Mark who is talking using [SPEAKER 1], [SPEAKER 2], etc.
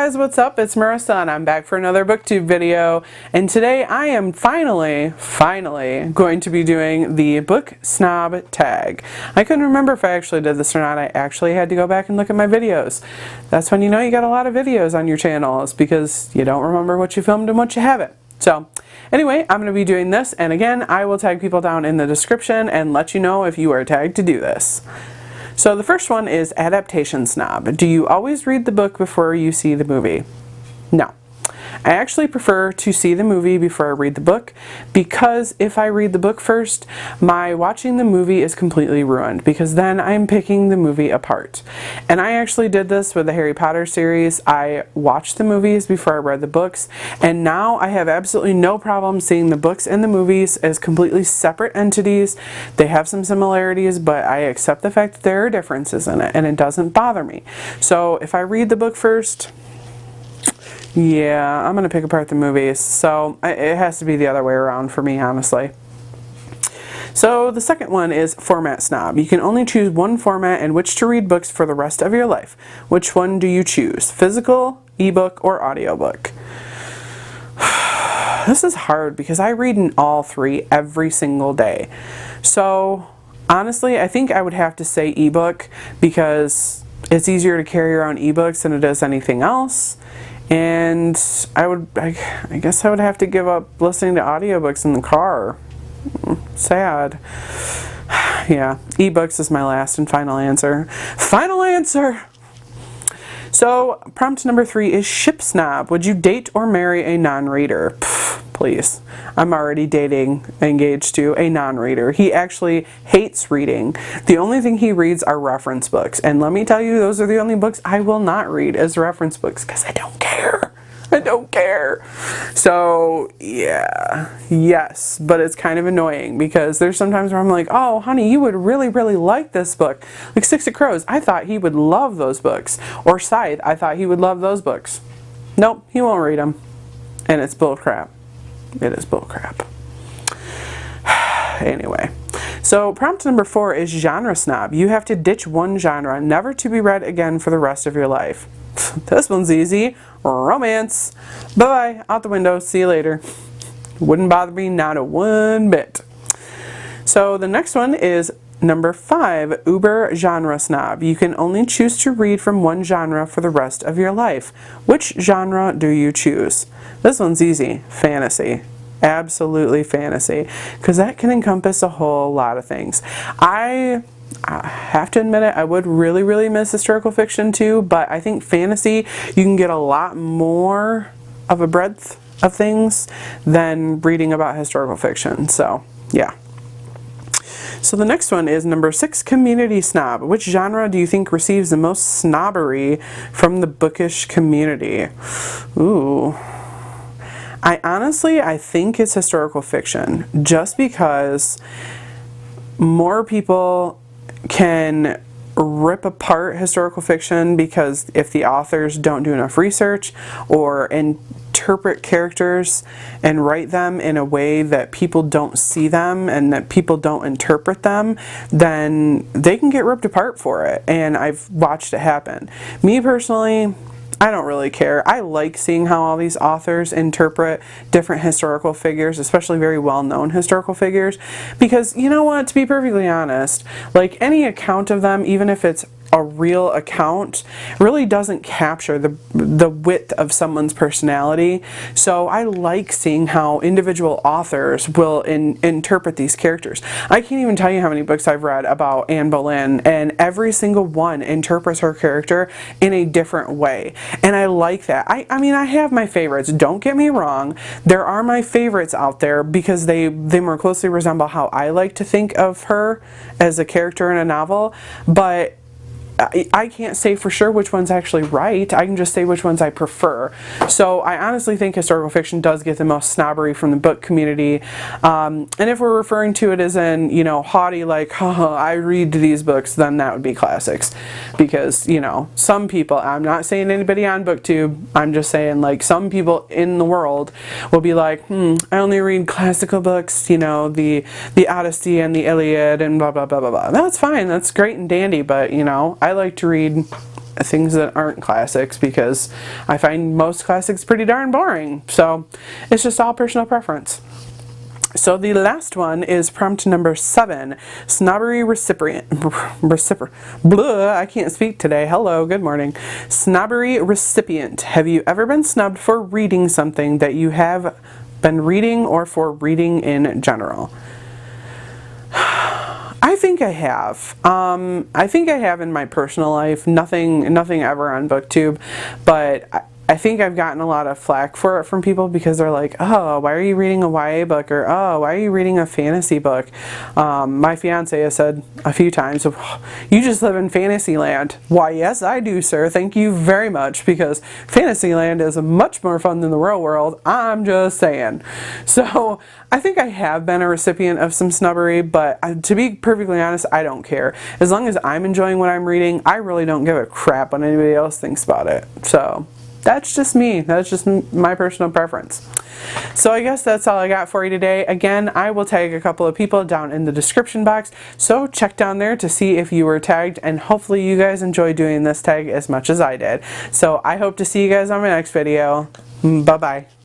[SPEAKER 1] guys, what's up? It's Marissa and I'm back for another booktube video, and today I am finally going to be doing the book snob tag. I couldn't remember if I actually did this or not. I actually had to go back and look at my videos. That's when you know you got a lot of videos on your channel, is because you don't remember what you filmed and what you haven't. So anyway, I'm going to be doing this, and again, I will tag people down in the description and let you know if you are tagged to do this. So the first one is Adaptation Snob. Do you always read the book before you see the movie? No. I actually prefer to see the movie before I read the book, because if I read the book first, my watching the movie is completely ruined, because then I'm picking the movie apart. And I actually did this with the Harry Potter series. I watched the movies before I read the books, and now I have absolutely no problem seeing the books and the movies as completely separate entities. They have some similarities, but I accept the fact that there are differences in it, and it doesn't bother me. So if I read the book first, yeah, I'm going to pick apart the movies, so it has to be the other way around for me, honestly. So the second one is Format Snob. You can only choose one format in which to read books for the rest of your life. Which one do you choose? Physical, ebook, or audiobook? This is hard because I read in all three every single day. So honestly, I think I would have to say ebook, because it's easier to carry around ebooks than it is anything else. And I guess I would have to give up listening to audiobooks in the car. Sad. Yeah, ebooks is my last and final answer. Final answer! So, prompt number 3 is Ship Snob. Would you date or marry a non-reader? Please. I'm already dating, engaged to a non-reader. He actually hates reading. The only thing he reads are reference books. And let me tell you, those are the only books I will not read as reference books, because I don't care. I don't care. So, yeah. Yes, but it's kind of annoying, because there's sometimes where I'm like, oh, honey, you would really, really like this book. Like Six of Crows, I thought he would love those books. Or Scythe, I thought he would love those books. Nope, he won't read them. And it's bullcrap. It is bullcrap. Anyway, so prompt number 4 is Genre Snob. You have to ditch one genre, never to be read again for the rest of your life. This one's easy. Romance. Bye-bye. Out the window. See you later. Wouldn't bother me not a one bit. So the next one is number 5, Uber Genre Snob. You can only choose to read from one genre for the rest of your life. Which genre do you choose? This one's easy. Fantasy. Absolutely fantasy. Because that can encompass a whole lot of things. I have to admit it, I would really, really miss historical fiction too, but I think fantasy, you can get a lot more of a breadth of things than reading about historical fiction. So, yeah. So the next one is number 6, Community Snob. Which genre do you think receives the most snobbery from the bookish community? Ooh. I think it's historical fiction, just because more people can rip apart historical fiction, because if the authors don't do enough research or interpret characters and write them in a way that people don't see them and that people don't interpret them, then they can get ripped apart for it. And I've watched it happen. Me personally, I don't really care. I like seeing how all these authors interpret different historical figures, especially very well-known historical figures, because you know what, to be perfectly honest, like any account of them, even if it's a real account, really doesn't capture the width of someone's personality. So I like seeing how individual authors will interpret these characters. I can't even tell you how many books I've read about Anne Boleyn, and every single one interprets her character in a different way. And I like that. I mean, I have my favorites, don't get me wrong. There are my favorites out there because they more closely resemble how I like to think of her as a character in a novel, but I can't say for sure which one's actually right. I can just say which ones I prefer. So I honestly think historical fiction does get the most snobbery from the book community. And if we're referring to it as in, you know, haughty, like, haha, I read these books, then that would be classics. Because, you know, some people, I'm not saying anybody on BookTube, I'm just saying, like, some people in the world will be like, I only read classical books, you know, the Odyssey and the Iliad and blah, blah, blah, blah, blah. That's fine. That's great and dandy, but, you know, I like to read things that aren't classics, because I find most classics pretty darn boring. So it's just all personal preference. So the last one is prompt number 7, Snobbery Recipient. Blah, I can't speak today. Hello, good morning. Snobbery Recipient. Have you ever been snubbed for reading something that you have been reading, or for reading in general? I think I have. I think I have in my personal life. Nothing ever on BookTube, but I think I've gotten a lot of flack for it from people, because they're like, oh, why are you reading a YA book? Or, oh, why are you reading a fantasy book? My fiance has said a few times, you just live in Fantasyland. Why, yes, I do, sir. Thank you very much, because Fantasyland is much more fun than the real world. I'm just saying. So I think I have been a recipient of some snubbery, but to be perfectly honest, I don't care. As long as I'm enjoying what I'm reading, I really don't give a crap what anybody else thinks about it. So that's just me. That's just my personal preference. So I guess that's all I got for you today. Again, I will tag a couple of people down in the description box, so check down there to see if you were tagged, and hopefully you guys enjoy doing this tag as much as I did. So I hope to see you guys on my next video. Bye bye.